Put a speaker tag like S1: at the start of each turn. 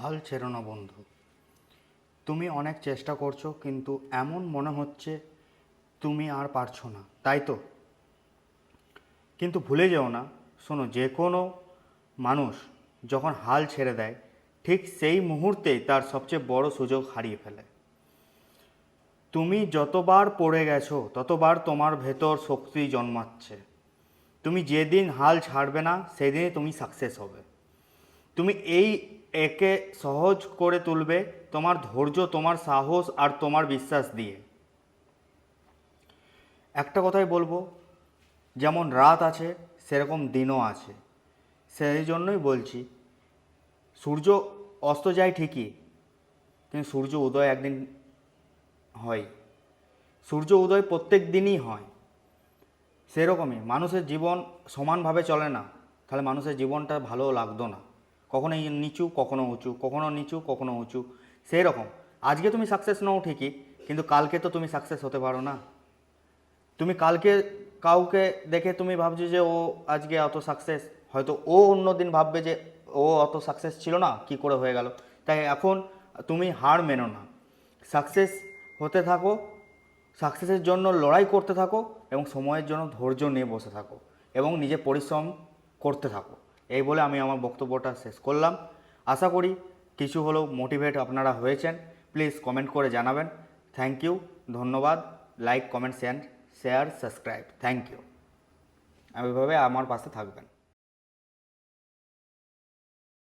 S1: হাল ছেড়ো না বন্ধু। তুমি অনেক চেষ্টা করছো, কিন্তু এমন মনে হচ্ছে তুমি আর পারছো না, তাই তো? কিন্তু ভুলে যেও না, শোনো, যে কোনো মানুষ যখন হাল ছেড়ে দেয়, ঠিক সেই মুহূর্তেই তার সবচেয়ে বড় সুযোগ হারিয়ে ফেলে। তুমি যতবার পড়ে গেছো ততবার তোমার ভেতর শক্তি জন্মাচ্ছে। তুমি যেদিন হাল ছাড়বে না সেদিনই তুমি সাকসেস হবে। তুমি এই একে সহজ করে তুলবে তোমার ধৈর্য, তোমার সাহস আর তোমার বিশ্বাস দিয়ে। একটা কথাই বলবো, যেমন রাত আছে সেরকম দিনও আছে। সেই জন্যই বলছি, সূর্য অস্ত যায় ঠিকই, কিন্তু সূর্য উদয় একদিন হয়। সূর্য উদয় প্রত্যেক দিনই হয়। সেরকমই মানুষের জীবন সমানভাবে চলে না, তাহলে মানুষের জীবনটা ভালো লাগতো না। কখনো নিচু, কখনো উঁচু, কখনো নিচু, কখনো উঁচু। সেই রকম আজকে তুমি সাকসেস নও ঠিকই, কিন্তু কালকে তো তুমি সাকসেস হতে পারো না। তুমি কালকে কাউকে দেখে তুমি ভাবছো যে ও আজকে অত সাকসেস, হয়তো ও অন্য দিন ভাববে যে ও অত সাকসেস ছিল না, কি করে হয়ে গেল। তাই এখন তুমি হার মেনো না, সাকসেস হতে থাকো, সাকসেসের জন্য লড়াই করতে থাকো এবং সময়ের জন্য ধৈর্য নিয়ে বসে থাকো এবং নিজে পরিশ্রম করতে থাকো। এই বলে আমি আমার বক্তব্যটা শেষ করলাম। আশা করি কিছু হলেও মোটিভেট আপনারা হয়েছেন। প্লিজ কমেন্ট করে জানাবেন। থ্যাংক ইউ, ধন্যবাদ। Like, comment, share, subscribe. Thank you. এভাবে আমার পাশে থাকবেন।